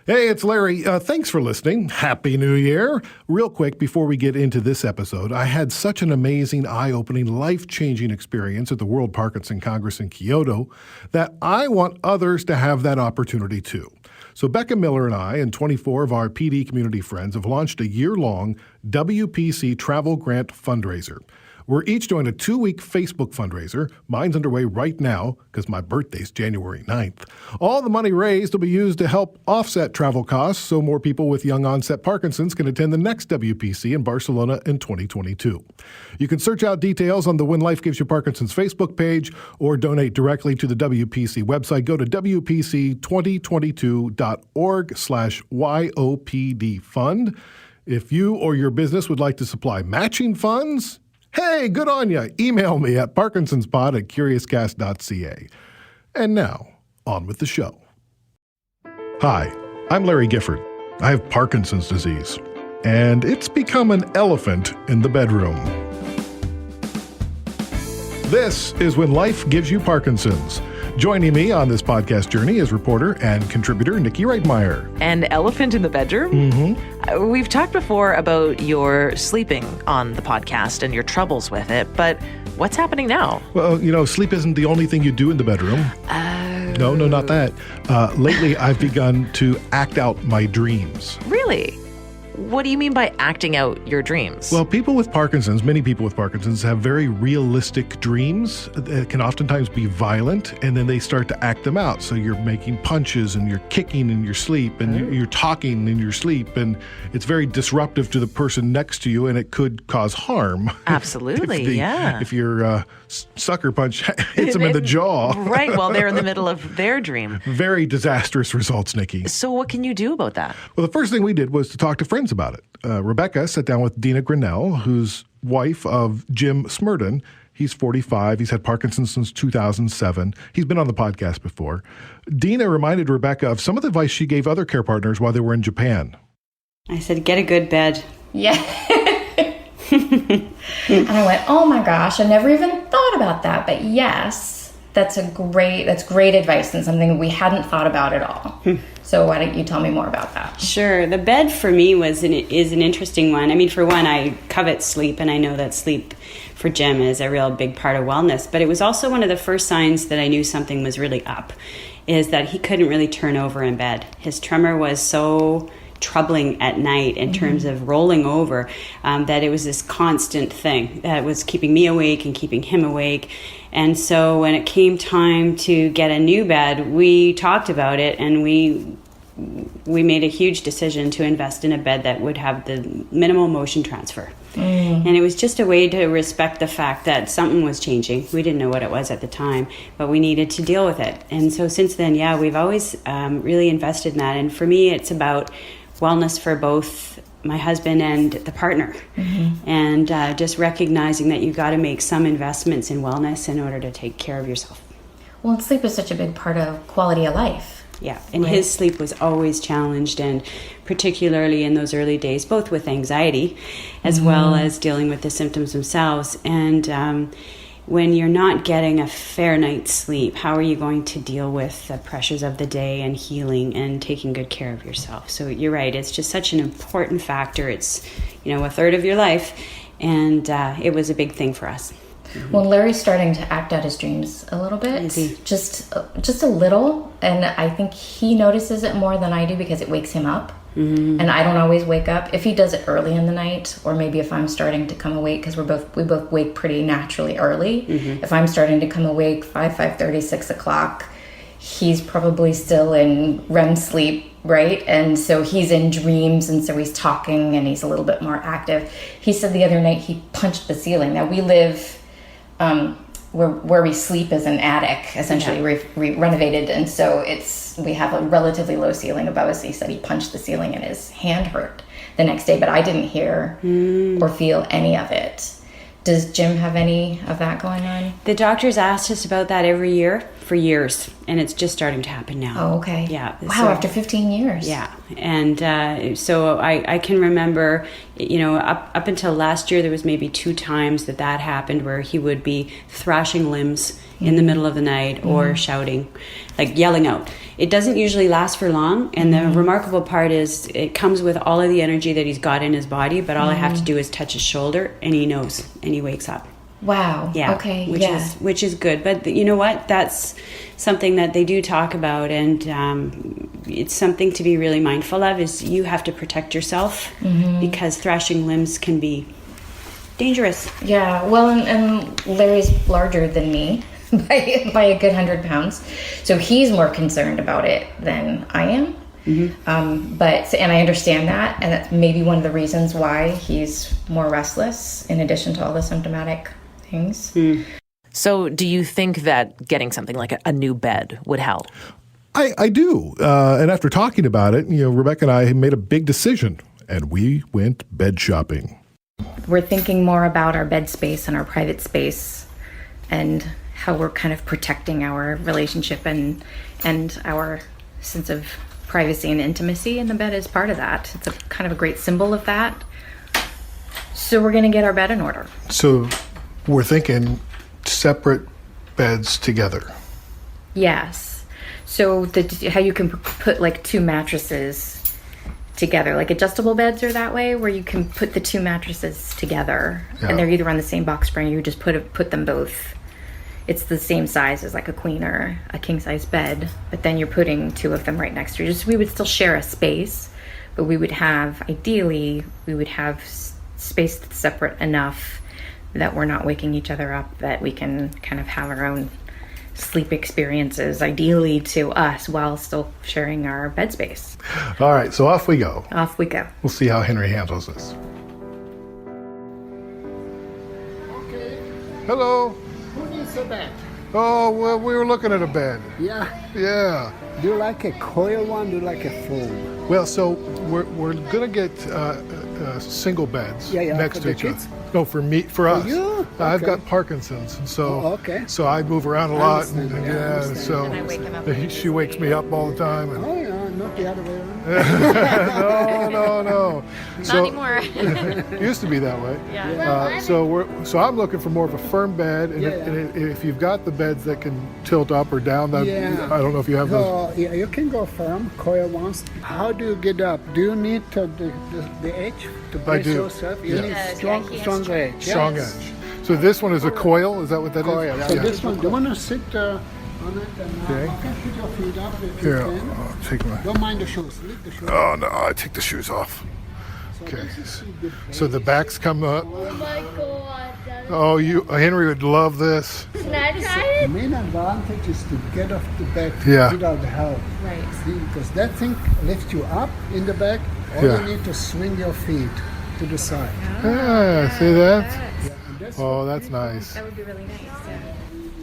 Hey, it's Larry. Thanks for listening. Happy New Year. Real quick, before we get into this episode, I had such an amazing, eye-opening, life-changing experience at the World Parkinson Congress in Kyoto that I want others to have that opportunity too. So Becca Miller and I and 24 of our PD community friends have launched a year-long WPC travel grant fundraiser. We're each doing a 2-week Facebook fundraiser. Mine's underway right now because my birthday's January 9th. All the money raised will be used to help offset travel costs so more people with young onset Parkinson's can attend the next WPC in Barcelona in 2022. You can search out details on the When Life Gives You Parkinson's Facebook page or donate directly to the WPC website. Go to wpc2022.org/YOPD fund. If you or your business would like to supply matching funds, hey, good on ya. Email me at parkinsonspod@curiouscast.ca. And now, on with the show. Hi, I'm Larry Gifford. I have Parkinson's disease, and it's become an elephant in the bedroom. This is When Life Gives You Parkinson's. Joining me on this podcast journey is reporter and contributor Nikki Reitmeyer. An elephant in the bedroom? Mm-hmm. We've talked before about your sleeping on the podcast and your troubles with it, but what's happening now? Well, sleep isn't the only thing you do in the bedroom. No, not that. Lately, I've begun to act out my dreams. Really? What do you mean by acting out your dreams? Well, many people with Parkinson's have very realistic dreams that can oftentimes be violent, and then they start to act them out. So you're making punches and you're kicking in your sleep and you're talking in your sleep, and it's very disruptive to the person next to you, and it could cause harm. Absolutely, if your sucker punch hits them in the jaw. Right, while they're in the middle of their dream. Very disastrous results, Nikki. So what can you do about that? Well, the first thing we did was to talk to friends about it. Rebecca sat down with Dina Grinnell, who's wife of Jim Smerdon. He's 45. He's had Parkinson's since 2007. He's been on the podcast before. Dina reminded Rebecca of some of the advice she gave other care partners while they were in Japan. I said, get a good bed. Yeah. And I went, oh my gosh, I never even thought about that. But yes, that's great advice and something we hadn't thought about at all. So why don't you tell me more about that? Sure. The bed for me is an interesting one. I mean, for one, I covet sleep, and I know that sleep for Jim is a real big part of wellness. But it was also one of the first signs that I knew something was really up, is that he couldn't really turn over in bed. His tremor was so troubling at night in terms of rolling over, that it was this constant thing that was keeping me awake and keeping him awake. And so when it came time to get a new bed, we talked about it, and we made a huge decision to invest in a bed that would have the minimal motion transfer. And it was just a way to respect the fact that something was changing. We didn't know what it was at the time, but we needed to deal with it. And so since then, we've always really invested in that. And for me, it's about wellness for both my husband and the partner, and just recognizing that you've got to make some investments in wellness in order to take care of yourself. Well, and sleep is such a big part of quality of life. Yeah, and his sleep was always challenged, and particularly in those early days, both with anxiety as well as dealing with the symptoms themselves. And when you're not getting a fair night's sleep, how are you going to deal with the pressures of the day and healing and taking good care of yourself? So you're right, it's just such an important factor. It's, a third of your life, and it was a big thing for us. Well, Larry's starting to act out his dreams a little bit, just a little, and I think he notices it more than I do because it wakes him up. And I don't always wake up. If he does it early in the night, or maybe if I'm starting to come awake, because we both wake pretty naturally early. If I'm starting to come awake 5:30, 6 o'clock, he's probably still in REM sleep, right? And so he's in dreams, and so he's talking, and he's a little bit more active. He said the other night he punched the ceiling. Now we live where we sleep is an attic, essentially renovated, and so we have a relatively low ceiling above us. He said he punched the ceiling and his hand hurt the next day, but I didn't hear or feel any of it. Does Jim have any of that going on? The doctors asked us about that every year for years, and it's just starting to happen now. Oh, okay. Yeah. Wow, after 15 years. Yeah. And so I can remember, up until last year, there was maybe 2 times that happened where he would be thrashing limbs in the middle of the night or shouting, like yelling out. It doesn't usually last for long, and the remarkable part is it comes with all of the energy that he's got in his body, but all I have to do is touch his shoulder and he knows and he wakes up. Wow. Yeah. Okay. Which is good. But you know what? That's something that they do talk about, and it's something to be really mindful of. Is you have to protect yourself because thrashing limbs can be dangerous. Yeah. Well, and Larry's larger than me by a good 100 pounds, so he's more concerned about it than I am. And I understand that, and that's maybe one of the reasons why he's more restless, in addition to all the symptomatic things. So do you think that getting something like a new bed would help? I do. And after talking about it, Rebecca and I made a big decision, and we went bed shopping. We're thinking more about our bed space and our private space and how we're kind of protecting our relationship and our sense of privacy and intimacy, and the bed is part of that. It's a kind of a great symbol of that. So we're going to get our bed in order. So we're thinking separate beds together. Yes. So how you can put like 2 mattresses together, like adjustable beds are that way, where you can put the 2 mattresses together, and they're either on the same box spring. You just put them both. It's the same size as like a queen or a king size bed, but then you're putting 2 of them right next to you. Just we would still share a space, but ideally we would have space that's separate enough that we're not waking each other up, that we can kind of have our own sleep experiences, ideally to us, while still sharing our bed space. All right, so off we go. Off we go. We'll see how Henry handles this. Okay. Hello. Who needs a bed? Oh, well, we were looking at a bed. Yeah. Yeah. Do you like a coil one? Do you like a foam? Well, so we're gonna get single beds next for to the each other. kids? No, for us. you? I've Okay. got Parkinson's, and so okay. so I move around a lot, understand. and Yeah, I yeah, understand. so And I wake him up. she wakes me up all the time. And, Oh, yeah, not the other way around. no. So, anymore. it used to be that way. Yeah. So I'm looking for more of a firm bed, and, and if you've got the beds that can tilt up or down, that I don't know if you have those. So, yeah, you can go firm, coil ones. How do you get up? Do you need the edge to brace do. yourself? You need stronger edge. Strong edge. So this one is a coil. Is that what that is? Coil. So Yeah. this one, do you want to sit on it and Okay. you can put your feet up if Here, you can. I'll take my. Don't mind the shoes. Leave the shoes. Oh no, I take the shoes off. Okay. This is a good So the backs come up. Oh my god. Oh, Henry would love this. Can I try The it? main advantage is to get off the bed Yeah. without help. Right. See, because that thing lifts you up in the back. All Yeah. you need to swing your feet to the side. Yeah, see that? Yeah, and that's Oh, that's nice. That would be really nice.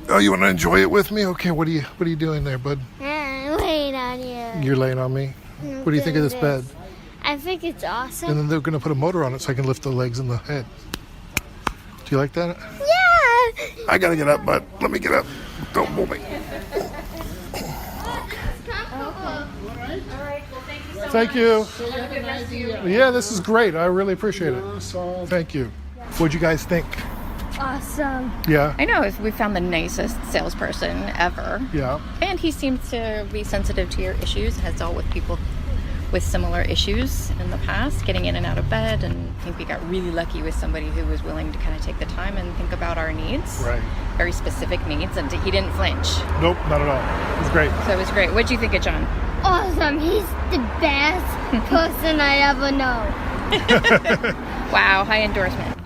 Oh, you want to enjoy it with me? Okay, what are you doing there, bud? Wait on you. You're laying on me. What do you think of this bed? I think it's awesome. And then they're going to put a motor on it so I can lift the legs and the head. Do you like that? Yeah. I got to get up, bud. Let me get up. Don't move me. Thank you. Yeah, this is great. I really appreciate it. so Thank you. What'd you guys think? Awesome. Yeah. I know, we found the nicest salesperson ever. Yeah. And he seems to be sensitive to your issues, has dealt with people with similar issues in the past, getting in and out of bed. And I think we got really lucky with somebody who was willing to kind of take the time and think about our needs. Right. Very specific needs, and he didn't flinch. Nope, not at all. It was great. So it was great. What'd you think of John? Awesome. He's the best person I ever know. Wow, high endorsement.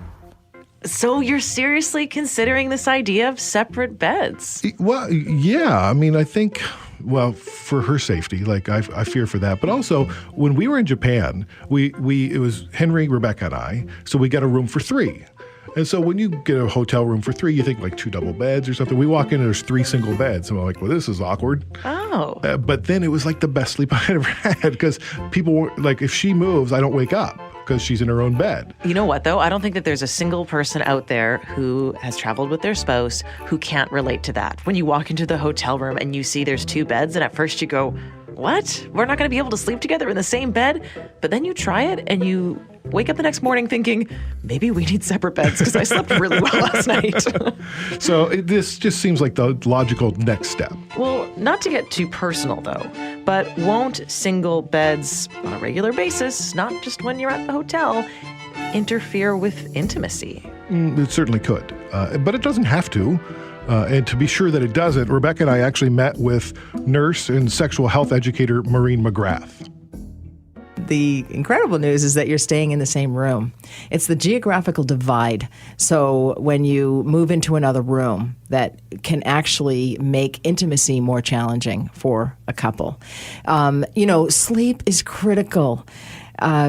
So you're seriously considering this idea of separate beds? Well, yeah. I mean, I think, well, for her safety, like I fear for that. But also, when we were in Japan, it was Henry, Rebecca, and I. So we got a room for 3. And so when you get a hotel room for 3, you think like 2 double beds or something. We walk in and there's 3 single beds. So I'm like, well, this is awkward. Oh. But then it was like the best sleep I had ever had because people were like, if she moves, I don't wake up because she's in her own bed. You know what, though? I don't think that there's a single person out there who has traveled with their spouse who can't relate to that. When you walk into the hotel room and you see there's 2 beds, and at first you go, what? We're not going to be able to sleep together in the same bed? But then you try it and you wake up the next morning thinking, maybe we need separate beds because I slept really well last night. So this just seems like the logical next step. Well, not to get too personal though, but won't single beds on a regular basis, not just when you're at the hotel, interfere with intimacy? It certainly could, but it doesn't have to. And to be sure that it doesn't, Rebecca and I actually met with nurse and sexual health educator Maureen McGrath. The incredible news is that you're staying in the same room. It's the geographical divide. So when you move into another room, that can actually make intimacy more challenging for a couple. Sleep is critical.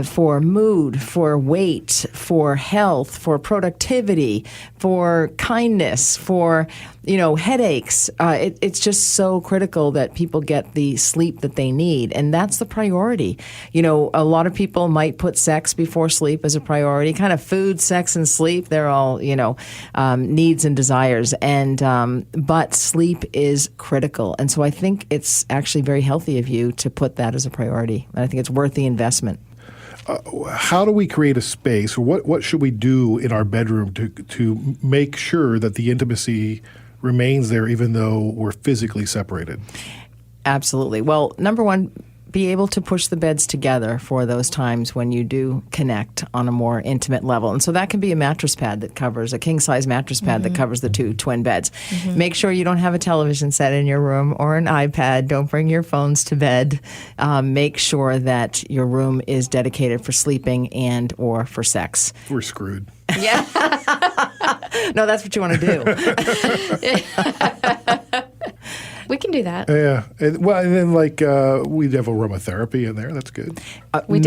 For mood, for weight, for health, for productivity, for kindness, for, headaches. It's just so critical that people get the sleep that they need. And that's the priority. A lot of people might put sex before sleep as a priority, kind of food, sex, and sleep. They're all, needs and desires. But sleep is critical. And so I think it's actually very healthy of you to put that as a priority. And I think it's worth the investment. How do we create a space, or what should we do in our bedroom to make sure that the intimacy remains there even though we're physically separated? Absolutely. Well, number one, be able to push the beds together for those times when you do connect on a more intimate level. And so that can be a mattress pad that covers, a king-size mattress pad that covers the two twin beds. Make sure you don't have a television set in your room or an iPad. Don't bring your phones to bed. Make sure that your room is dedicated for sleeping and or for sex. We're screwed. Yeah. No, that's what you want to do. We can do that. Yeah. And then we'd have aromatherapy in there. That's good. Make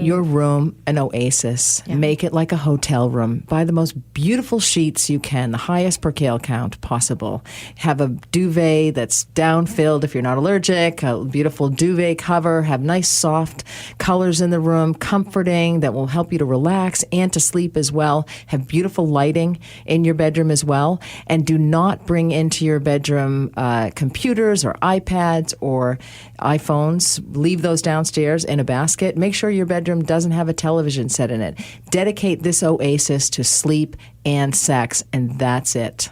your room an oasis. Yeah. Make it like a hotel room. Buy the most beautiful sheets you can, the highest percale count possible. Have a duvet that's down-filled if you're not allergic, a beautiful duvet cover. Have nice soft colors in the room, comforting, that will help you to relax and to sleep as well. Have beautiful lighting in your bedroom as well. And do not bring into your bedroom computers or iPads or iPhones. Leave those downstairs in a basket. Make sure your bedroom doesn't have a television set in it. Dedicate this oasis to sleep and sex, and that's it.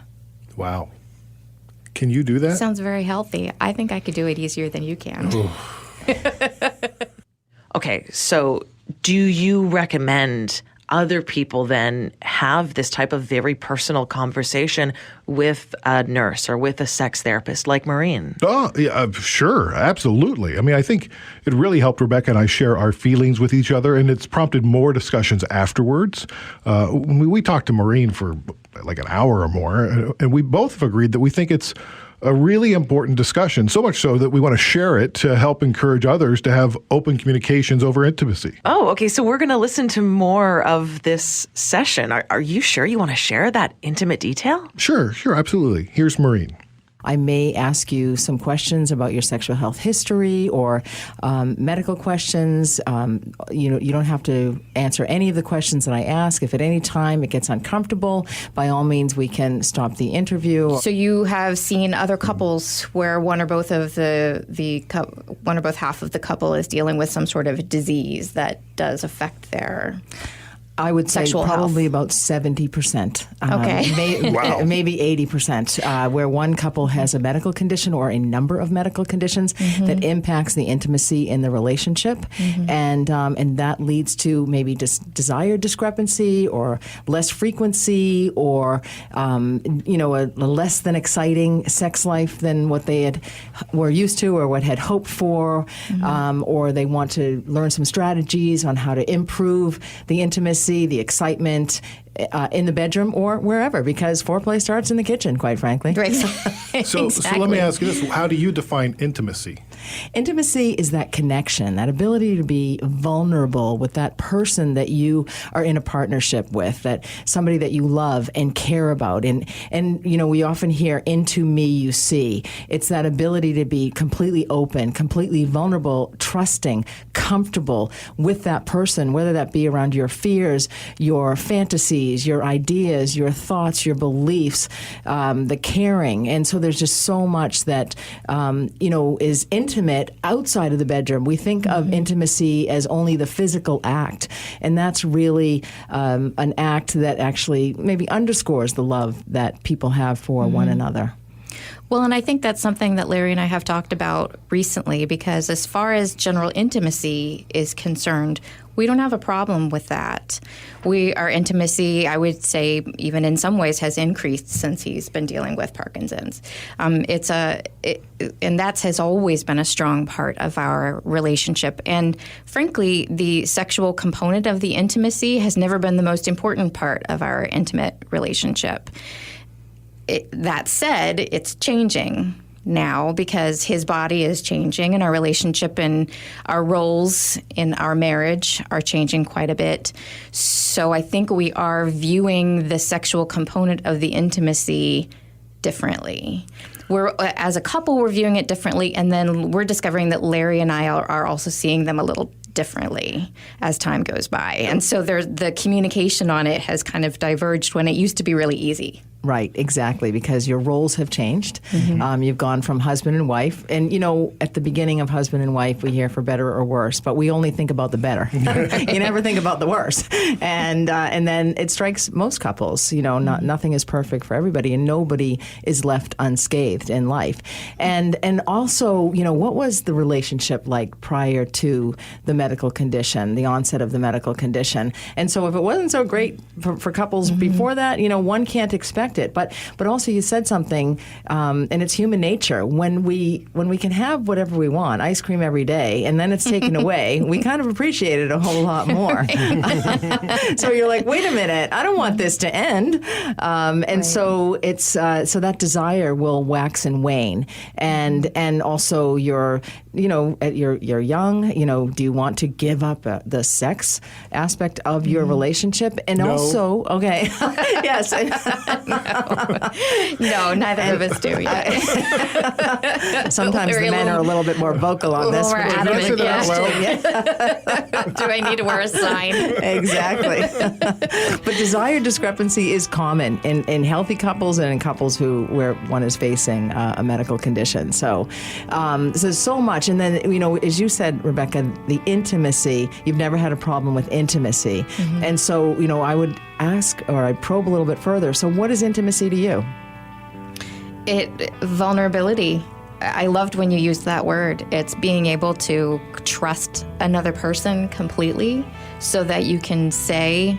Wow. Can you do that? Sounds very healthy. I think I could do it easier than you can. Okay, so do you recommend other people then have this type of very personal conversation with a nurse or with a sex therapist like Maureen? Oh, yeah, sure. Absolutely. I mean, I think it really helped Rebecca and I share our feelings with each other, and it's prompted more discussions afterwards. We talked to Maureen for like an hour or more, and we both have agreed that we think it's a really important discussion, so much so that we want to share it to help encourage others to have open communications over intimacy. Oh, okay. So we're going to listen to more of this session. Are you sure you want to share that intimate detail? Sure, absolutely. Here's Maureen. I may ask you some questions about your sexual health history or medical questions. You don't have to answer any of the questions that I ask. If at any time it gets uncomfortable, by all means, we can stop the interview. So you have seen other couples where one or both half of the couple is dealing with some sort of disease that does affect their I would say sexual probably health. about 70%. Okay. Wow. Maybe 80%, where one couple has a medical condition or a number of medical conditions that impacts the intimacy in the relationship. And that leads to maybe desire discrepancy or less frequency or, a less than exciting sex life than what they were used to or what had hoped for, or they want to learn some strategies on how to improve the intimacy, the excitement in the bedroom or wherever, because foreplay starts in the kitchen, quite frankly. Right. So let me ask you this. How do you define intimacy? Intimacy is that connection, that ability to be vulnerable with that person that you are in a partnership with, that somebody that you love and care about. And we often hear, into me you see. It's that ability to be completely open, completely vulnerable, trusting, comfortable with that person, whether that be around your fears, your fantasies, your ideas, your thoughts, your beliefs, the caring. And so there's just so much that, is intimate intimate outside of the bedroom. We think of intimacy as only the physical act, and that's really an act that actually maybe underscores the love that people have for one another. Well, and I think that's something that Larry and I have talked about recently, because as far as general intimacy is concerned, we don't have a problem with that. Our intimacy, I would say, even in some ways, has increased since he's been dealing with Parkinson's. And that has always been a strong part of our relationship. And frankly, the sexual component of the intimacy has never been the most important part of our intimate relationship. That said, it's changing now because his body is changing and our relationship and our roles in our marriage are changing quite a bit. So I think we are viewing the sexual component of the intimacy differently. As a couple, we're viewing it differently, and then we're discovering that Larry and I are also seeing them a little differently as time goes by. And so the communication on it has kind of diverged when it used to be really easy. Right, exactly, because your roles have changed. You've gone from husband and wife. And, at the beginning of husband and wife, we hear for better or worse, but we only think about the better. You never think about the worse. And then it strikes most couples, nothing is perfect for everybody, and nobody is left unscathed in life. And also, what was the relationship like prior to the medical condition, the onset of the medical condition? And so if it wasn't so great for couples before that, one can't expect it. But also you said something, and it's human nature. When we can have whatever we want, ice cream every day, and then it's taken away, we kind of appreciate it a whole lot more. So you're like, wait a minute, I don't want this to end. So it's so that desire will wax and wane, and also you're young. Do you want to give up the sex aspect of your relationship? And also, okay, yes. No, neither of us do yet. Sometimes the men are a little bit more vocal on this. More adamant, Do I need to wear a sign? Exactly. But desire discrepancy is common in healthy couples and in couples where one is facing a medical condition. So there's so much. And then, as you said, Rebecca, the intimacy, you've never had a problem with intimacy. And so, I would ask, or I'd probe a little bit further. So what is intimacy to you? Vulnerability. I loved when you used that word. It's being able to trust another person completely so that you can say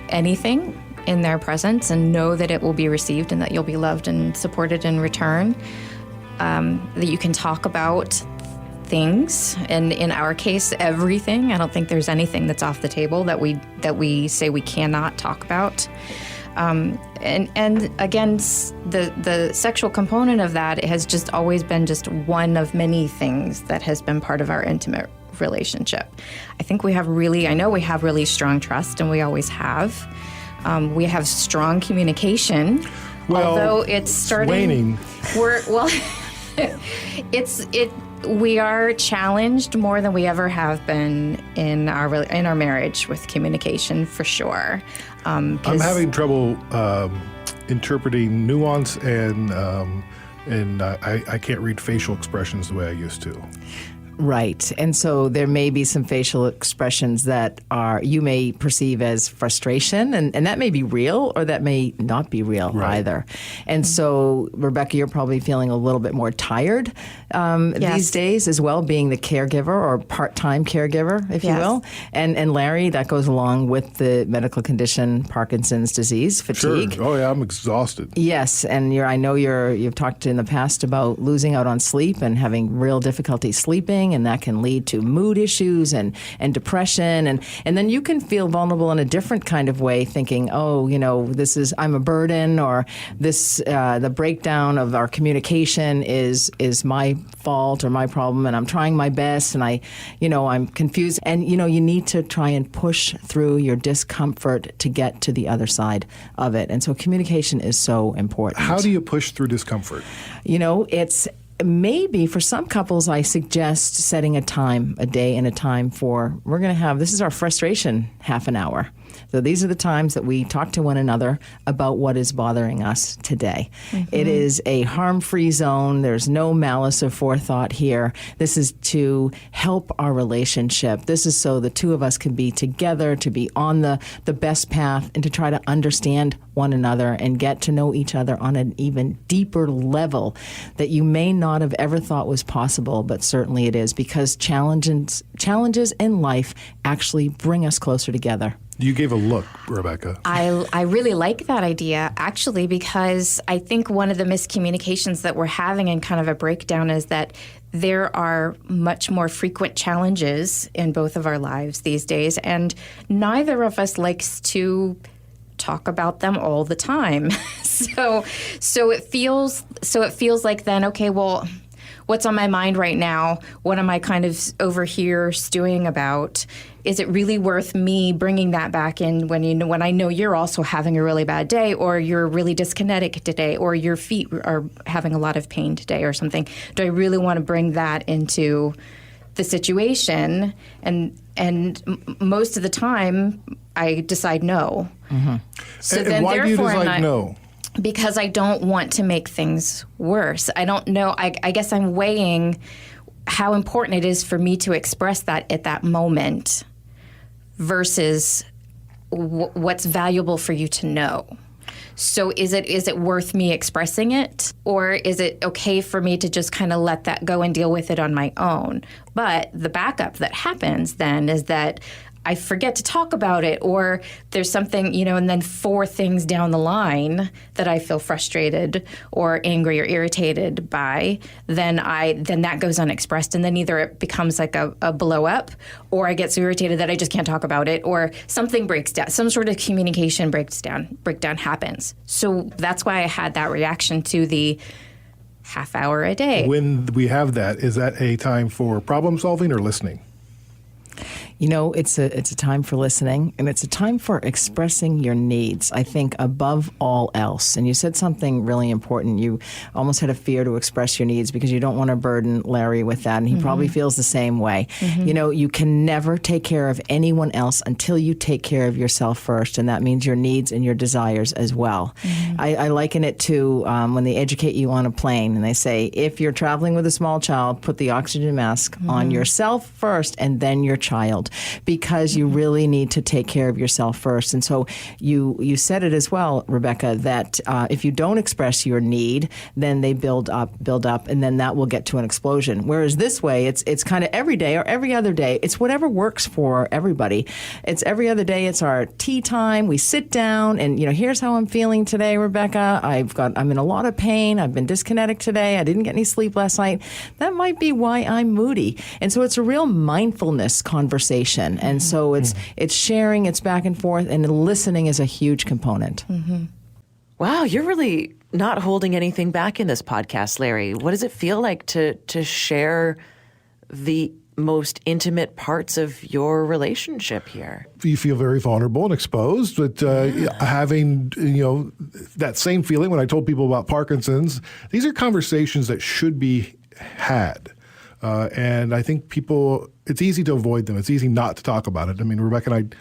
anything in their presence and know that it will be received and that you'll be loved and supported in return. That you can talk about things, and in our case, everything. I don't think there's anything that's off the table that we say we cannot talk about. And again, the sexual component of that has just always been just one of many things that has been part of our intimate relationship. I think I know we have really strong trust, and we always have. We have strong communication, although it's starting. We are challenged more than we ever have been in our marriage with communication, for sure. I'm having trouble interpreting nuance, and I can't read facial expressions the way I used to. Right. And so there may be some facial expressions that you may perceive as frustration, and that may be real, or that may not be real either. And so, Rebecca, you're probably feeling a little bit more tired these days as well, being the caregiver or part-time caregiver, if you will. And Larry, that goes along with the medical condition, Parkinson's disease, fatigue. Sure. Oh, yeah, I'm exhausted. Yes, and I know you've talked in the past about losing out on sleep and having real difficulty sleeping, and that can lead to mood issues and depression, and then you can feel vulnerable in a different kind of way, thinking, I'm a burden, or the breakdown of our communication is my fault or my problem, and I'm trying my best, and I'm confused, and you need to try and push through your discomfort to get to the other side of it, and so communication is so important. How do you push through discomfort? It's maybe for some couples, I suggest setting a day and a time for, we're going to have, this is our frustration half an hour. So these are the times that we talk to one another about what is bothering us today. It is a harm-free zone. There's no malice or forethought here. This is to help our relationship. This is so the two of us can be together, to be on the best path, and to try to understand one another and get to know each other on an even deeper level that you may not have ever thought was possible, but certainly it is, because challenges in life actually bring us closer together. You gave a look, Rebecca. I really like that idea, actually, because I think one of the miscommunications that we're having and kind of a breakdown is that there are much more frequent challenges in both of our lives these days, and neither of us likes to talk about them all the time. So it feels like then, okay, well, what's on my mind right now? What am I kind of over here stewing about? Is it really worth me bringing that back in when I know you're also having a really bad day, or you're really dyskinetic today, or your feet are having a lot of pain today or something? Do I really want to bring that into the situation? And most of the time, I decide no. So and then, why do you decide no? Because I don't want to make things worse. I don't know. I guess I'm weighing how important it is for me to express that at that moment versus what's valuable for you to know. So is it worth me expressing it, or is it okay for me to just kind of let that go and deal with it on my own? But the backup that happens then is that I forget to talk about it, or there's something, and then 4 things down the line that I feel frustrated or angry or irritated by, then that goes unexpressed, and then either it becomes like a blow up, or I get so irritated that I just can't talk about it, or something breaks down, some sort of communication breakdown happens. So that's why I had that reaction to the half hour a day. When we have that, is that a time for problem solving or listening? It's a time for listening, and it's a time for expressing your needs, I think, above all else. And you said something really important. You almost had a fear to express your needs because you don't want to burden Larry with that, and he probably feels the same way. You can never take care of anyone else until you take care of yourself first, and that means your needs and your desires as well. I liken it to when they educate you on a plane, and they say, if you're traveling with a small child, put the oxygen mask on yourself first and then your child, because you really need to take care of yourself first. And so you said it as well, Rebecca, that if you don't express your need, then they build up, and then that will get to an explosion. Whereas this way, it's kind of every day or every other day. It's whatever works for everybody. It's every other day. It's our tea time. We sit down and, here's how I'm feeling today, Rebecca. I'm in a lot of pain. I've been dyskinetic today. I didn't get any sleep last night. That might be why I'm moody. And so it's a real mindfulness conversation. And so it's sharing, it's back and forth, and listening is a huge component. Wow, you're really not holding anything back in this podcast, Larry. What does it feel like to share the most intimate parts of your relationship here? You feel very vulnerable and exposed, but having, that same feeling when I told people about Parkinson's, these are conversations that should be had. And I think it's easy to avoid them. It's easy not to talk about it. I mean, Rebecca and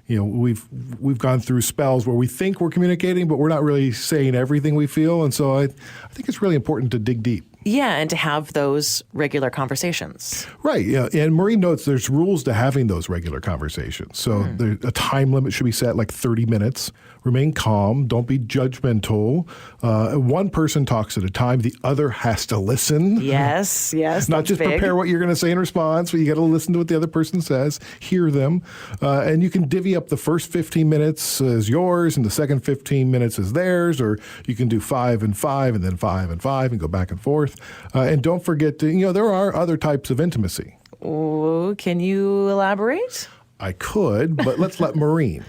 I, we've gone through spells where we think we're communicating, but we're not really saying everything we feel. And so I think it's really important to dig deep. Yeah, and to have those regular conversations. Right, yeah. And Maureen notes there's rules to having those regular conversations. So a time limit should be set, like 30 minutes. Remain calm. Don't be judgmental. One person talks at a time. The other has to listen. Yes. Not just prepare what you're going to say in response, but you got to listen to what the other person says, hear them. And you can divvy up the first 15 minutes as yours and the second 15 minutes as theirs, or you can do 5 and 5 and then 5 and 5 and go back and forth. And don't forget to, there are other types of intimacy. Oh, can you elaborate? I could, but let's let Maureen.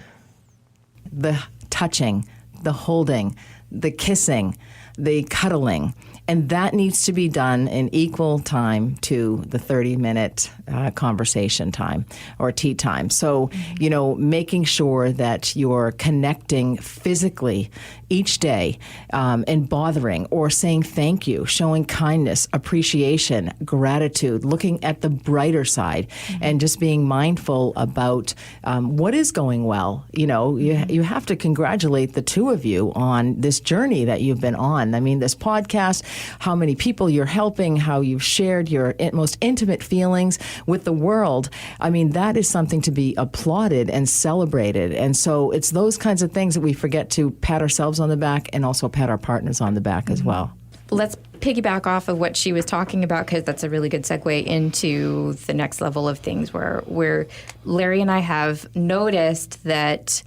The touching, the holding, the kissing, the cuddling. And that needs to be done in equal time to the 30-minute conversation time or tea time. So, making sure that you're connecting physically each day and bothering or saying thank you, showing kindness, appreciation, gratitude, looking at the brighter side, and just being mindful about what is going well. You have to congratulate the two of you on this journey that you've been on. I mean, this podcast, how many people you're helping, how you've shared your most intimate feelings with the world. I mean, that is something to be applauded and celebrated. And so it's those kinds of things that we forget to pat ourselves on the back and also pat our partners on the back as well. Let's piggyback off of what she was talking about, because that's a really good segue into the next level of things where Larry and I have noticed that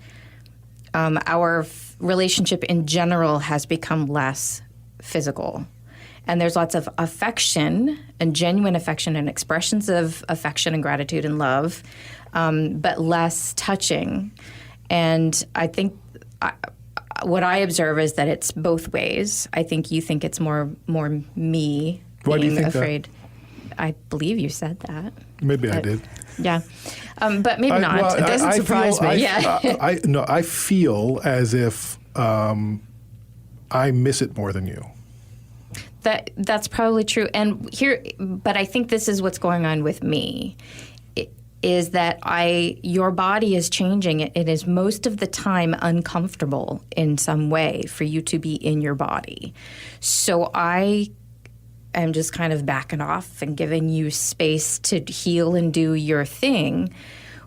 our relationship in general has become less physical. And there's lots of affection and genuine affection and expressions of affection and gratitude and love, but less touching. And I think what I observe is that it's both ways. I think you think it's more me Why do you being think afraid. I believe you said that. Maybe I did. Yeah. But maybe not. Well, It doesn't surprise me. I feel as if I miss it more than you. That's probably true. But I think this is what's going on with me. Is that your body is changing. It is most of the time uncomfortable in some way for you to be in your body. So I am just kind of backing off and giving you space to heal and do your thing.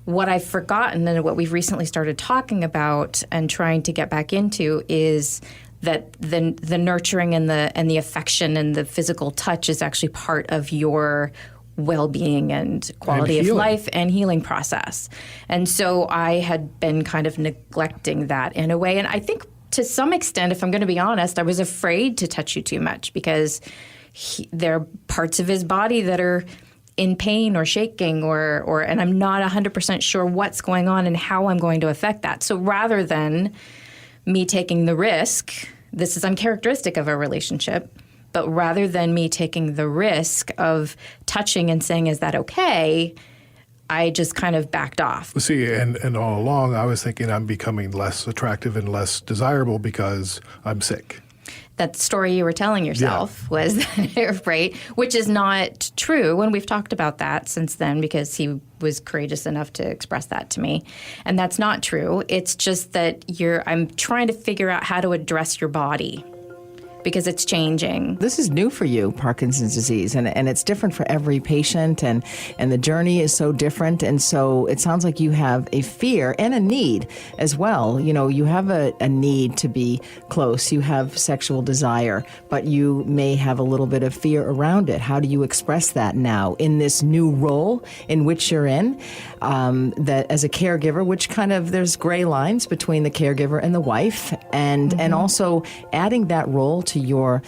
What I've forgotten and what we've recently started talking about and trying to get back into is that the nurturing and the affection and the physical touch is actually part of your well-being and quality of life and healing process. And so I had been kind of neglecting that in a way. And I think to some extent, if I'm going to be honest, I was afraid to touch you too much because there are parts of his body that are in pain or shaking and I'm not 100% sure what's going on and how I'm going to affect that. So rather than me taking the risk, this is uncharacteristic of our relationship, but rather than me taking the risk of touching and saying, is that okay, I just kind of backed off. See, and all along I was thinking I'm becoming less attractive and less desirable because I'm sick. That story you were telling yourself was that, right, which is not true. And we've talked about that since then because he was courageous enough to express that to me. And that's not true. It's just that I'm trying to figure out how to address your body because it's changing. This is new for you, Parkinson's disease, and it's different for every patient, and the journey is so different. And so it sounds like you have a fear and a need as well. You have a need to be close. You have sexual desire, but you may have a little bit of fear around it. How do you express that now in this new role in which you're in, that as a caregiver, which kind of there's gray lines between the caregiver and the wife, and also adding that role to your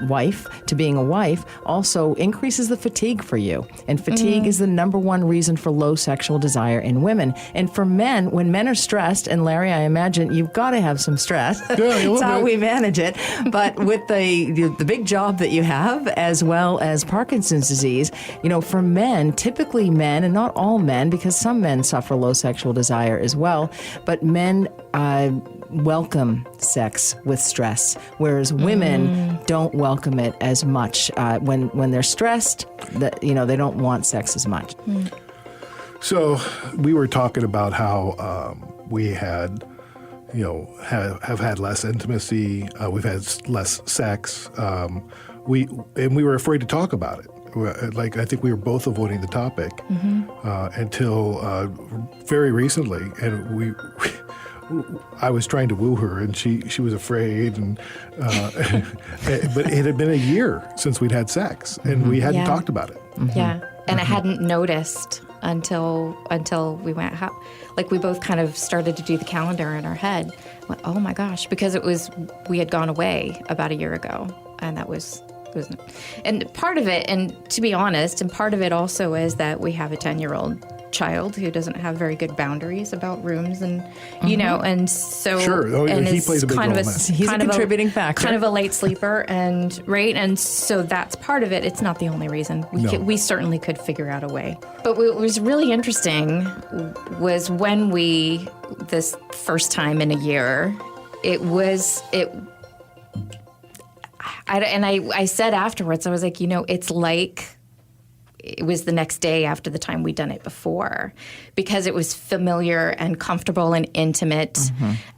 wife, to being a wife, also increases the fatigue for you. And fatigue is the number one reason for low sexual desire in women. And for men, when men are stressed, and Larry, I imagine you've got to have some stress. That's how we manage it. But with the big job that you have, as well as Parkinson's disease, for men, typically men, and not all men, because some men suffer low sexual desire as well, but men welcome sex with stress, whereas women don't welcome it as much. When they're stressed, they don't want sex as much. So we were talking about how we had, have had less intimacy. We've had less sex. We were afraid to talk about it. I think we were both avoiding the topic until very recently, and I was trying to woo her, and she was afraid, and but it had been a year since we'd had sex, and we hadn't talked about it. Yeah, and I hadn't noticed until we went. We both kind of started to do the calendar in our head. Went, oh my gosh, because we had gone away about a year ago, and that was. And part of it, and to be honest, and part of it also is that we have a 10-year-old child who doesn't have very good boundaries about rooms, and and so and he plays a big role in that. He's a contributing factor, kind of a late sleeper, and so that's part of it. It's not the only reason. We certainly could figure out a way. But what was really interesting was when this first time in a year, I said afterwards, I was like, it's like it was the next day after the time we'd done it before, because it was familiar and comfortable and intimate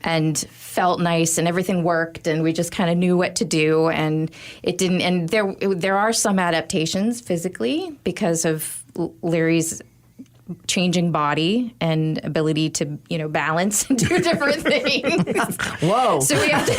and felt nice and everything worked and we just kind of knew what to do, and it didn't. And there are some adaptations physically because of Larry's changing body and ability to, balance and do different things. Whoa. So we have to...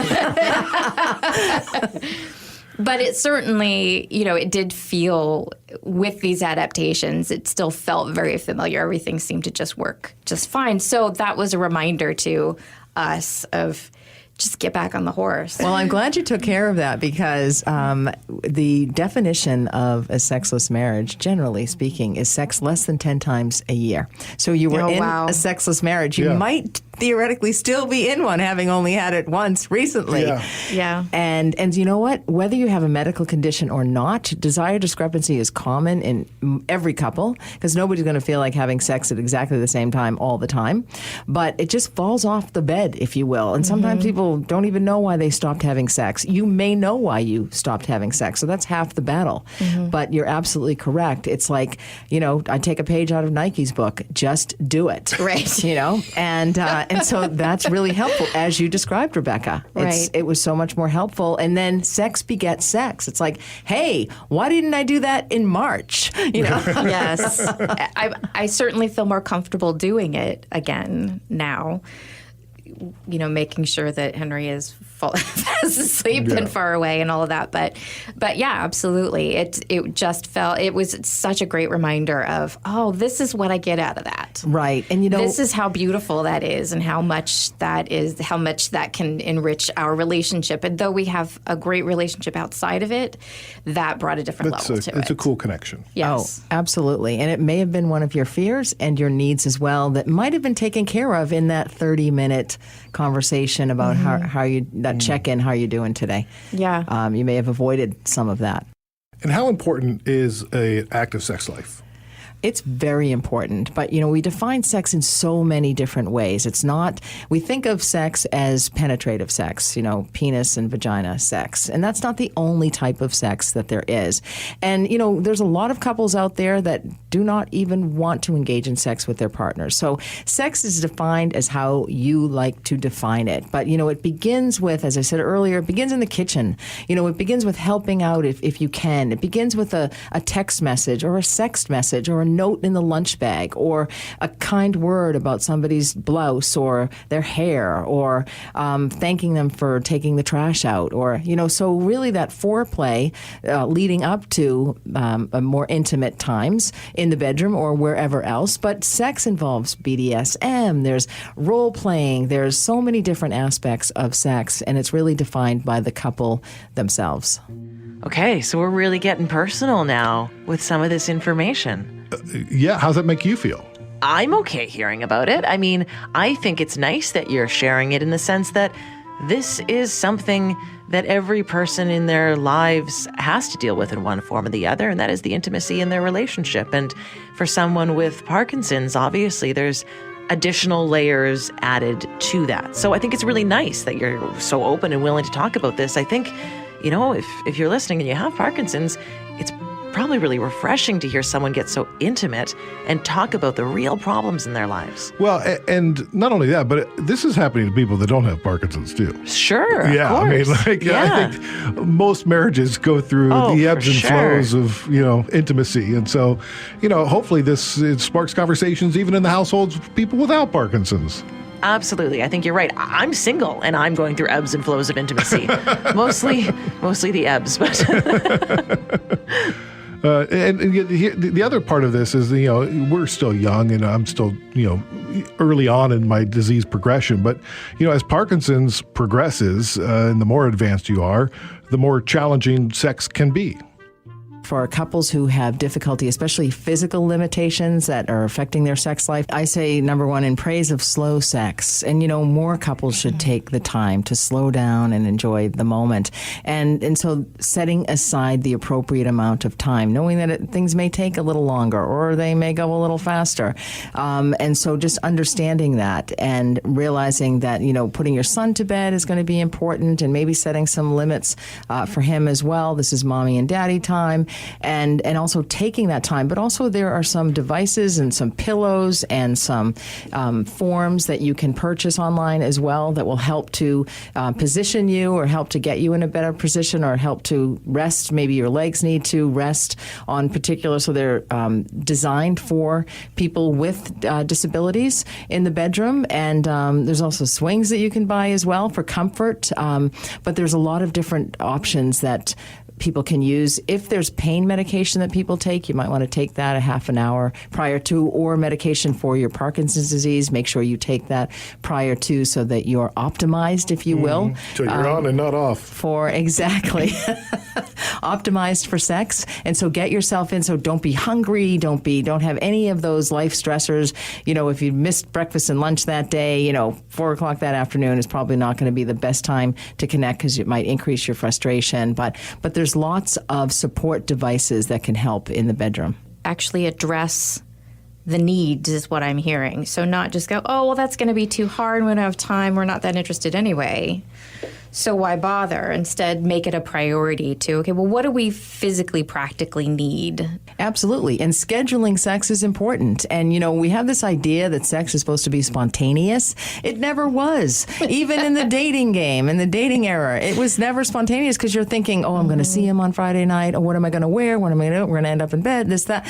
But it certainly, it did feel, with these adaptations, it still felt very familiar. Everything seemed to just work just fine. So that was a reminder to us of just get back on the horse. Well, I'm glad you took care of that, because the definition of a sexless marriage, generally speaking, is sex less than 10 times a year. So you were in a sexless marriage. You might theoretically still be in one, having only had it once recently. Yeah. And you know what? Whether you have a medical condition or not, desire discrepancy is common in every couple, because nobody's going to feel like having sex at exactly the same time all the time. But it just falls off the bed, if you will. And sometimes people don't even know why they stopped having sex. You may know why you stopped having sex, so that's half the battle. But you're absolutely correct. It's like, I take a page out of Nike's book, just do it. Right. And so that's really helpful, as you described, Rebecca. Right. It was so much more helpful. And then sex begets sex. It's like, hey, why didn't I do that in March? Yes. I certainly feel more comfortable doing it again now. Making sure that Henry is fast asleep and far away and all of that. But yeah, absolutely. It just felt, it was such a great reminder of, this is what I get out of that. Right. And this is how beautiful that is and how much that can enrich our relationship. And though we have a great relationship outside of it, that brought a different level to it. It's a cool connection. Yes. Oh, absolutely. And it may have been one of your fears and your needs as well that might have been taken care of in that 30-minute conversation about how you check-in, how you doing today. Yeah. You may have avoided some of that. And how important is an active sex life? It's very important, but we define sex in so many different ways. It's not, we think of sex as penetrative sex, penis and vagina sex, and that's not the only type of sex that there is. And there's a lot of couples out there that do not even want to engage in sex with their partners. So sex is defined as how you like to define it. But it begins with, as I said earlier, it begins in the kitchen. It begins with helping out if you can. It begins with a text message or a sext message or a note in the lunch bag or a kind word about somebody's blouse or their hair or thanking them for taking the trash out or, so really that foreplay leading up to more intimate times in the bedroom or wherever else. But sex involves BDSM, there's role playing, there's so many different aspects of sex, and it's really defined by the couple themselves. Okay, so we're really getting personal now with some of this information. Yeah, how's that make you feel? I'm okay hearing about it. I mean, I think it's nice that you're sharing it in the sense that this is something that every person in their lives has to deal with in one form or the other, and that is the intimacy in their relationship. And for someone with Parkinson's, obviously, there's additional layers added to that. So I think it's really nice that you're so open and willing to talk about this. I think, if you're listening and you have Parkinson's, it's probably really refreshing to hear someone get so intimate and talk about the real problems in their lives. Well, and not only that, but this is happening to people that don't have Parkinson's too. Sure. Yeah. Of course. I think most marriages go through the ebbs and flows of, intimacy. And so, hopefully it sparks conversations even in the households of people without Parkinson's. Absolutely. I think you're right. I'm single and I'm going through ebbs and flows of intimacy. mostly the ebbs, but and the other part of this is, we're still young and I'm still, early on in my disease progression. But, as Parkinson's progresses and the more advanced you are, the more challenging sex can be. For couples who have difficulty, especially physical limitations that are affecting their sex life, I say number one, in praise of slow sex. And, more couples should take the time to slow down and enjoy the moment. And so setting aside the appropriate amount of time, knowing that things may take a little longer or they may go a little faster. And so just understanding that and realizing that, putting your son to bed is going to be important, and maybe setting some limits for him as well. This is mommy and daddy time. And also taking that time. But also there are some devices and some pillows and some forms that you can purchase online as well that will help to position you or help to get you in a better position or help to rest. Maybe your legs need to rest on particular. So they're designed for people with disabilities in the bedroom. And there's also swings that you can buy as well for comfort. But there's a lot of different options that people can use. If there's pain medication that people take, you might want to take that a half an hour prior to, or medication for your Parkinson's disease. Make sure you take that prior to so that you're optimized, if you will. So you're on and not off. Exactly. Optimized for sex. And so get yourself in. So don't be hungry. Don't have any of those life stressors. If you missed breakfast and lunch that day, 4 o'clock that afternoon is probably not going to be the best time to connect because it might increase your frustration. But there's lots of support devices that can help in the bedroom. Actually address the needs is what I'm hearing. So not just go, oh, well, that's going to be too hard. We don't have time. We're not that interested anyway. So why bother? Instead, make it a priority to, okay, well, what do we physically, practically need? Absolutely. And scheduling sex is important. And, we have this idea that sex is supposed to be spontaneous. It never was. Even in the dating game, in the dating era, it was never spontaneous because you're thinking, oh, I'm going to see him on Friday night. Oh, what am I going to wear? What am I going to do? We're going to end up in bed, this, that.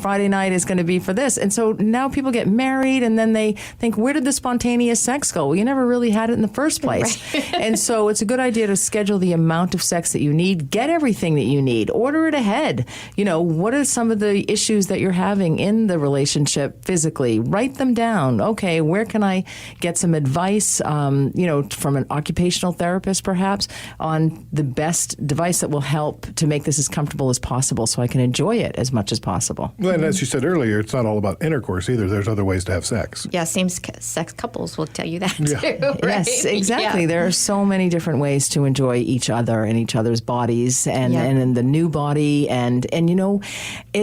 Friday night is going to be for this. And so now people get married and then they think, where did the spontaneous sex go? Well, you never really had it in the first place. Right. And so it's a good idea to schedule the amount of sex that you need. Get everything that you need. Order it ahead. What are some of the issues that you're having in the relationship physically? Write them down. Okay, where can I get some advice, from an occupational therapist perhaps, on the best device that will help to make this as comfortable as possible so I can enjoy it as much as possible. Well, and as you said earlier, it's not all about intercourse either. There's other ways to have sex. Yeah, same-sex couples will tell you that too. Right? Yes, exactly. Yeah. There are so many different ways to enjoy each other and each other's bodies and in the new body. And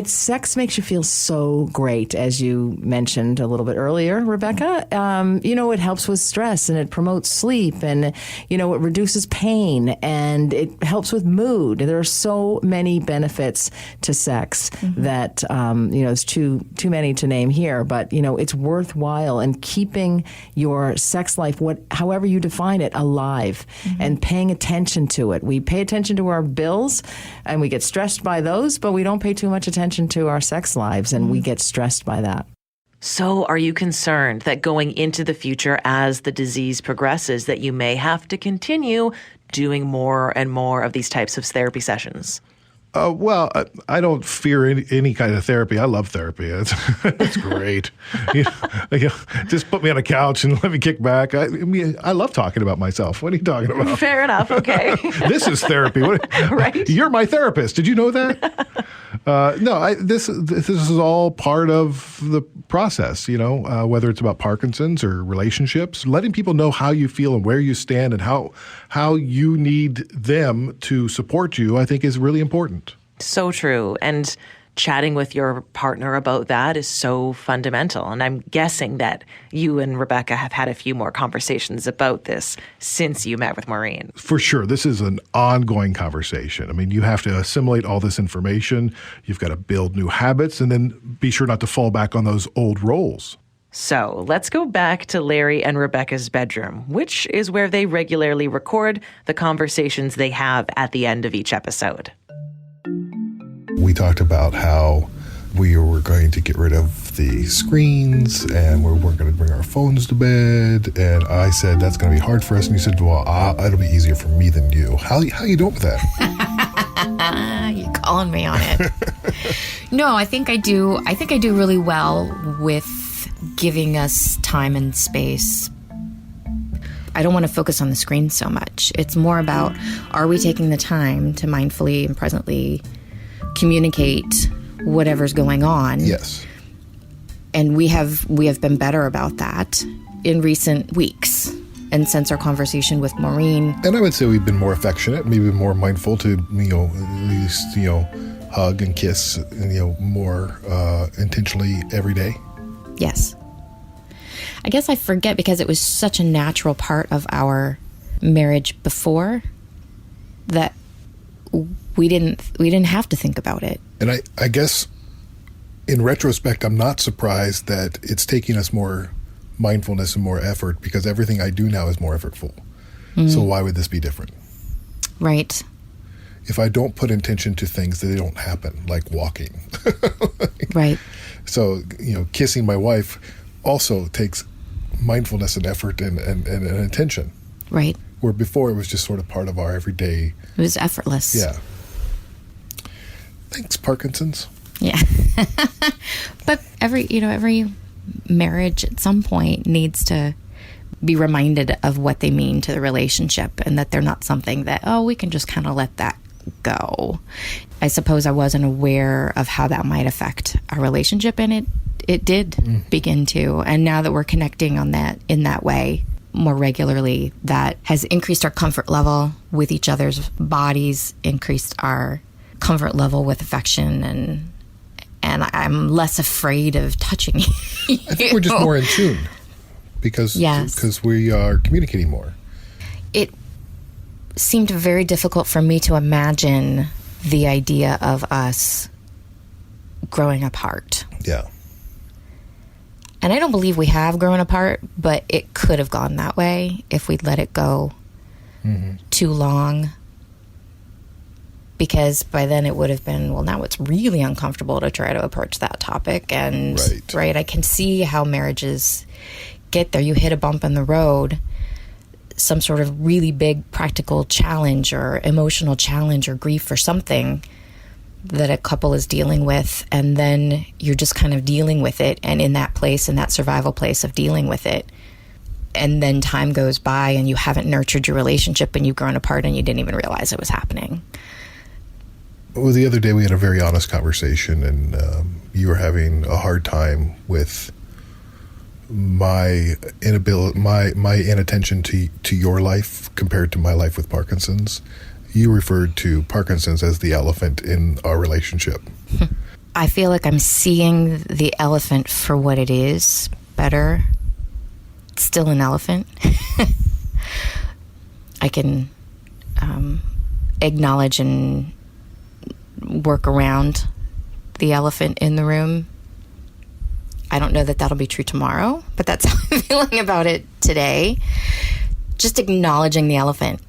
sex makes you feel so great, as you mentioned a little bit earlier, Rebecca. It helps with stress and it promotes sleep and, it reduces pain and it helps with mood. There are so many benefits to sex that, there's too many to name here, but, it's worthwhile, and keeping your sex life, however you define it, alive and paying attention to it. We pay attention to our bills and we get stressed by those, but we don't pay too much attention to our sex lives and we get stressed by that. So are you concerned that going into the future as the disease progresses that you may have to continue doing more and more of these types of therapy sessions? Well, I don't fear any kind of therapy. I love therapy. It's great. Just put me on a couch and let me kick back. I love talking about myself. What are you talking about? Fair enough. Okay. This is therapy. Right. You're my therapist. Did you know that? No, this is all part of the process, whether it's about Parkinson's or relationships, letting people know how you feel and where you stand and how you need them to support you, I think is really important. So true. And chatting with your partner about that is so fundamental. And I'm guessing that you and Rebecca have had a few more conversations about this since you met with Maureen. For sure. This is an ongoing conversation. I mean, you have to assimilate all this information. You've got to build new habits and then be sure not to fall back on those old roles. So let's go back to Larry and Rebecca's bedroom, which is where they regularly record the conversations they have at the end of each episode. We talked about how we were going to get rid of the screens and we weren't going to bring our phones to bed. And I said, that's going to be hard for us. And you said, well, it'll be easier for me than you. How you doing with that? You're calling me on it. No, I think I do really well with giving us time and space. I don't want to focus on the screen so much. It's more about, are we taking the time to mindfully and presently communicate whatever's going on. Yes. And we have been better about that in recent weeks. And since our conversation with Maureen. And I would say we've been more affectionate, maybe more mindful to, at least, hug and kiss, and, more intentionally every day. Yes. I guess I forget because it was such a natural part of our marriage before that we didn't have to think about it. And I guess in retrospect, I'm not surprised that it's taking us more mindfulness and more effort, because everything I do now is more effortful. So why would this be different? Right. If I don't put intention to things, they don't happen, like walking. Right. So, kissing my wife also takes mindfulness and effort and intention. Right. Where before it was just sort of part of our everyday. It was effortless. Yeah. Thanks, Parkinson's. Yeah. But every marriage at some point needs to be reminded of what they mean to the relationship, and that they're not something that, we can just kind of let that go. I suppose I wasn't aware of how that might affect our relationship, and it did begin to. And now that we're connecting on that in that way more regularly, that has increased our comfort level with each other's bodies, increased our comfort level with affection, and I'm less afraid of touching you. I think we're just more in tune because we are communicating more. It seemed very difficult for me to imagine the idea of us growing apart. Yeah. And I don't believe we have grown apart, but it could have gone that way if we'd let it go too long. Because by then it would have been, now it's really uncomfortable to try to approach that topic. And right, I can see how marriages get there. You hit a bump in the road, some sort of really big practical challenge or emotional challenge or grief or something that a couple is dealing with, and then you're just kind of dealing with it, and in that place, in that survival place of dealing with it. And then time goes by and you haven't nurtured your relationship, and you've grown apart and you didn't even realize it was happening. Well, the other day we had a very honest conversation, and you were having a hard time with my inability, my inattention to your life compared to my life with Parkinson's. You referred to Parkinson's as the elephant in our relationship. I feel like I'm seeing the elephant for what it is better. It's still an elephant. I can acknowledge and work around the elephant in the room. I don't know that that'll be true tomorrow, but that's how I'm feeling about it today. Just acknowledging the elephant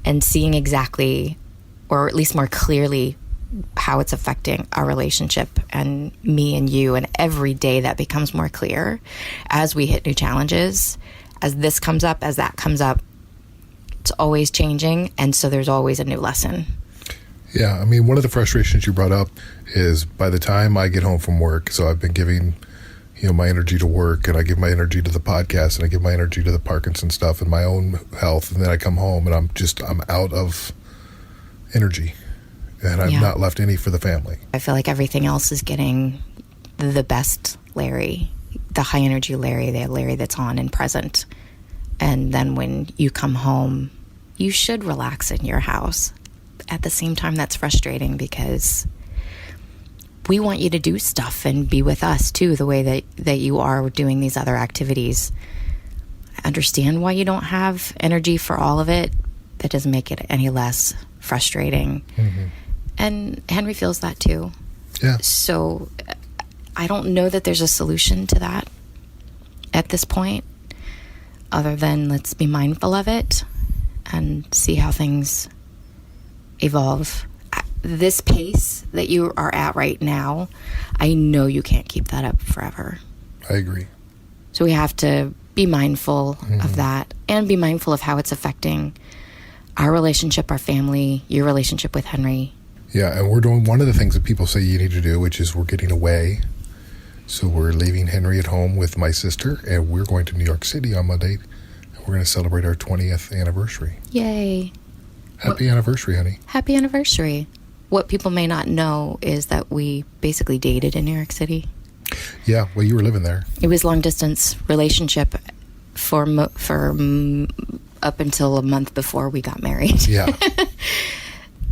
and seeing exactly, or at least more clearly, how it's affecting our relationship and me and you. And every day that becomes more clear as we hit new challenges, as this comes up, as that comes up. It's always changing, and so there's always a new lesson. Yeah, I mean, one of the frustrations you brought up is by the time I get home from work, so I've been giving, my energy to work, and I give my energy to the podcast, and I give my energy to the Parkinson stuff and my own health, and then I come home and I'm out of energy, and I've not left any for the family. I feel like everything else is getting the best Larry, the high energy Larry, the Larry that's on and present. And then when you come home, you should relax in your house. At the same time, that's frustrating because we want you to do stuff and be with us too, the way that you are doing these other activities. I understand why you don't have energy for all of it. That doesn't make it any less frustrating. Mm-hmm. And Henry feels that too. Yeah. So I don't know that there's a solution to that at this point, other than let's be mindful of it and see how things evolve. This pace that you are at right now, I know you can't keep that up forever. I agree. So we have to be mindful of that, and be mindful of how it's affecting our relationship, our family, your relationship with Henry. Yeah, and we're doing one of the things that people say you need to do, which is we're getting away. So we're leaving Henry at home with my sister, and we're going to New York City on Monday, and we're going to celebrate our 20th anniversary. Yay. Happy anniversary, honey. Happy anniversary. What people may not know is that we basically dated in New York City. Yeah, well, you were living there. It was long distance relationship for up until a month before we got married. Yeah.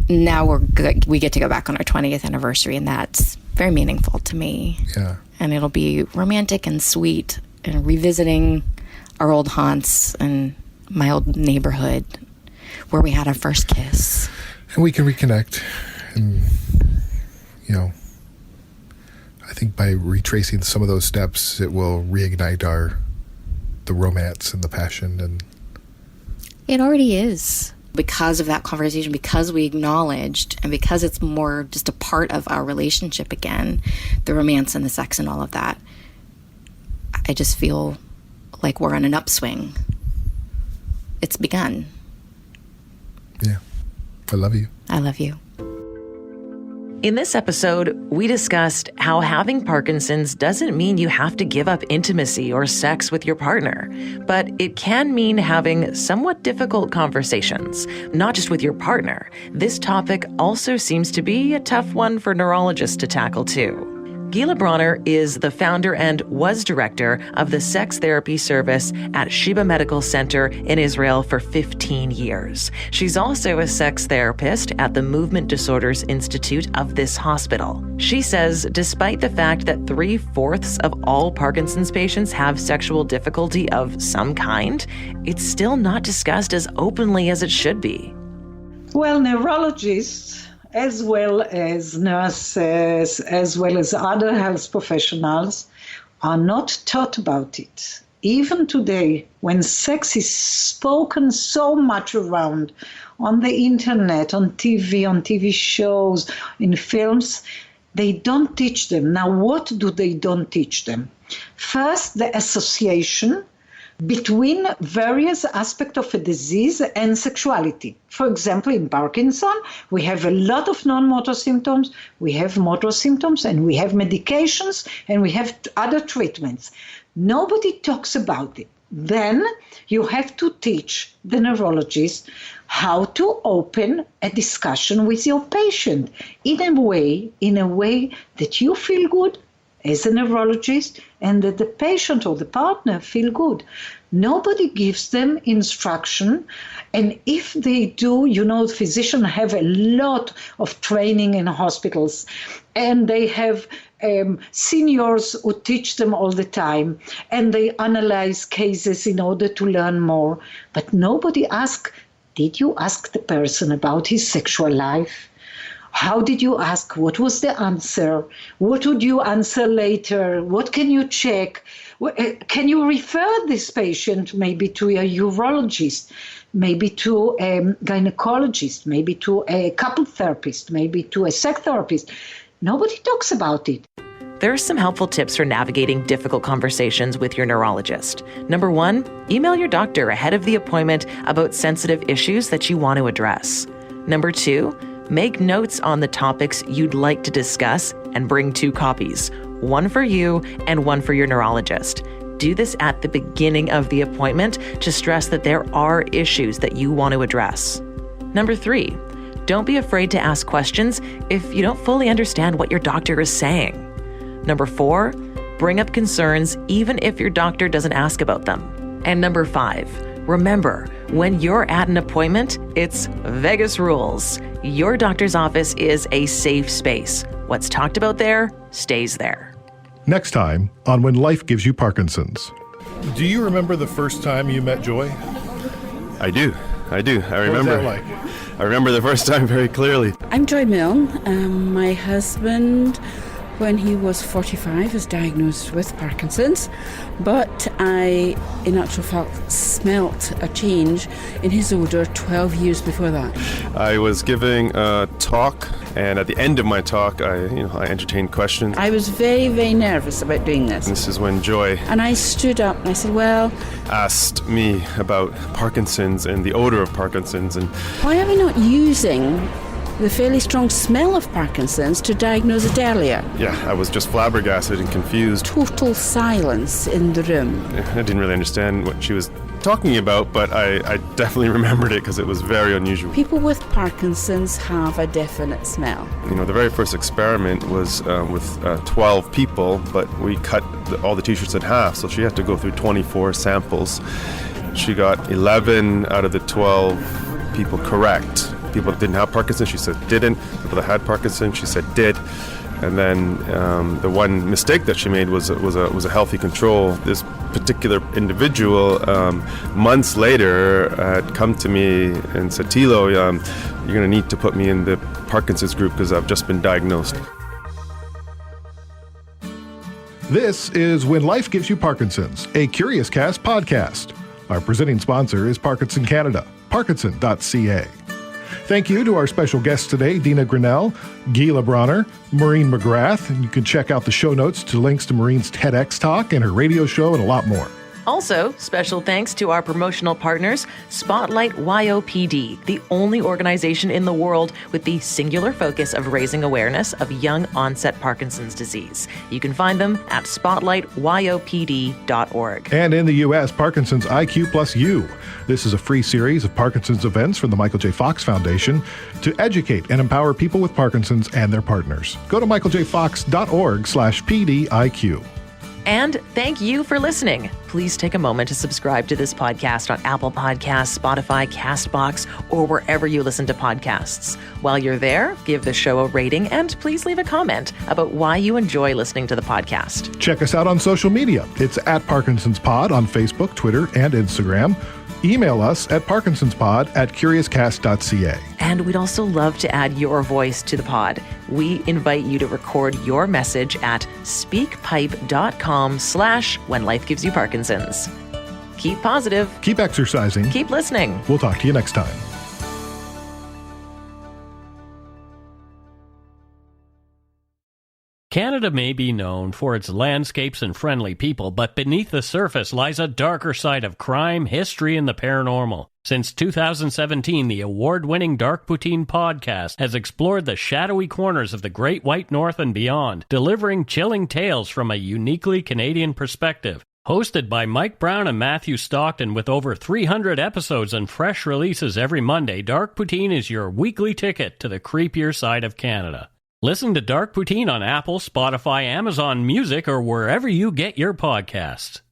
Now we get to go back on our 20th anniversary, and that's very meaningful to me. Yeah. And it'll be romantic and sweet, and revisiting our old haunts and my old neighborhood where we had our first kiss. And we can reconnect. And, I think by retracing some of those steps, it will reignite the romance and the passion. And it already is. Because of that conversation, because we acknowledged, and because it's more just a part of our relationship again, the romance and the sex and all of that, I just feel like we're on an upswing. It's begun. Yeah. I love you. I love you. In this episode, we discussed how having Parkinson's doesn't mean you have to give up intimacy or sex with your partner, but it can mean having somewhat difficult conversations, not just with your partner. This topic also seems to be a tough one for neurologists to tackle too. Gila Bronner is the founder and was director of the sex therapy service at Sheba Medical Center in Israel for 15 years. She's also a sex therapist at the Movement Disorders Institute of this hospital. She says despite the fact that 3/4 of all Parkinson's patients have sexual difficulty of some kind, it's still not discussed as openly as it should be. Well, neurologists, as well as nurses, as well as other health professionals, are not taught about it. Even today, when sex is spoken so much around on the internet, on TV shows, in films, they don't teach them. Now, what do they don't teach them? First, the association between various aspects of a disease and sexuality. For example, in Parkinson, we have a lot of non-motor symptoms, we have motor symptoms, and we have medications, and we have other treatments. Nobody talks about it. Then you have to teach the neurologist how to open a discussion with your patient in a way that you feel good as a neurologist, and that the patient or the partner feel good. Nobody gives them instruction, and if they do, physicians have a lot of training in hospitals, and they have seniors who teach them all the time, and they analyze cases in order to learn more. But nobody asks, did you ask the person about his sexual life? How did you ask? What was the answer? What would you answer later? What can you check? Can you refer this patient maybe to a urologist, maybe to a gynecologist, maybe to a couple therapist, maybe to a sex therapist? Nobody talks about it. There are some helpful tips for navigating difficult conversations with your neurologist. Number 1, email your doctor ahead of the appointment about sensitive issues that you want to address. Number 2, make notes on the topics you'd like to discuss and bring 2 copies, one for you and one for your neurologist. Do this at the beginning of the appointment to stress that there are issues that you want to address. Number 3, don't be afraid to ask questions if you don't fully understand what your doctor is saying. Number 4, bring up concerns even if your doctor doesn't ask about them. And number 5, remember, when you're at an appointment, it's Vegas rules. Your doctor's office is a safe space. What's talked about there stays there. Next time on When Life Gives You Parkinson's. Do you remember the first time you met Joy? I do. I remember. What was that like? I remember the first time very clearly. I'm Joy Milne. My husband, when he was 45, was diagnosed with Parkinson's, but I, in actual fact, smelt a change in his odour 12 years before that. I was giving a talk, and at the end of my talk, I entertained questions. I was very, very nervous about doing this. This is when Joy And I stood up and I said, well, asked me about Parkinson's and the odor of Parkinson's, and why are we not using the fairly strong smell of Parkinson's to diagnose it earlier. Yeah, I was just flabbergasted and confused. Total silence in the room. I didn't really understand what she was talking about, but I definitely remembered it because it was very unusual. People with Parkinson's have a definite smell. You know, the very first experiment was with 12 people, but we cut all the t-shirts in half, so she had to go through 24 samples. She got 11 out of the 12 people correct. People that didn't have Parkinson's, she said didn't. People that had Parkinson's, she said did. And then the one mistake that she made was a healthy control. This particular individual, months later, had come to me and said, "Tilo, you're going to need to put me in the Parkinson's group because I've just been diagnosed." This is When Life Gives You Parkinson's, a Curious Cast podcast. Our presenting sponsor is Parkinson Canada, parkinson.ca. Thank you to our special guests today, Dina Grinnell, Gila Bronner, Maureen McGrath, and you can check out the show notes to links to Maureen's TEDx talk and her radio show and a lot more. Also, special thanks to our promotional partners, Spotlight YOPD, the only organization in the world with the singular focus of raising awareness of young onset Parkinson's disease. You can find them at spotlightyopd.org. And in the U.S., Parkinson's IQ Plus U. This is a free series of Parkinson's events from the Michael J. Fox Foundation to educate and empower people with Parkinson's and their partners. Go to michaeljfox.org/PDIQ. And thank you for listening. Please take a moment to subscribe to this podcast on Apple Podcasts, Spotify, CastBox, or wherever you listen to podcasts. While you're there, give the show a rating and please leave a comment about why you enjoy listening to the podcast. Check us out on social media. It's at Parkinson's Pod on Facebook, Twitter, and Instagram. Email us at parkinsonspod@curiouscast.ca. And we'd also love to add your voice to the pod. We invite you to record your message at speakpipe.com/whenlifegivesyouparkinsons. Keep positive. Keep exercising. Keep listening. We'll talk to you next time. Canada may be known for its landscapes and friendly people, but beneath the surface lies a darker side of crime, history, and the paranormal. Since 2017, the award-winning Dark Poutine podcast has explored the shadowy corners of the Great White North and beyond, delivering chilling tales from a uniquely Canadian perspective. Hosted by Mike Brown and Matthew Stockton with over 300 episodes and fresh releases every Monday, Dark Poutine is your weekly ticket to the creepier side of Canada. Listen to Dark Poutine on Apple, Spotify, Amazon Music, or wherever you get your podcasts.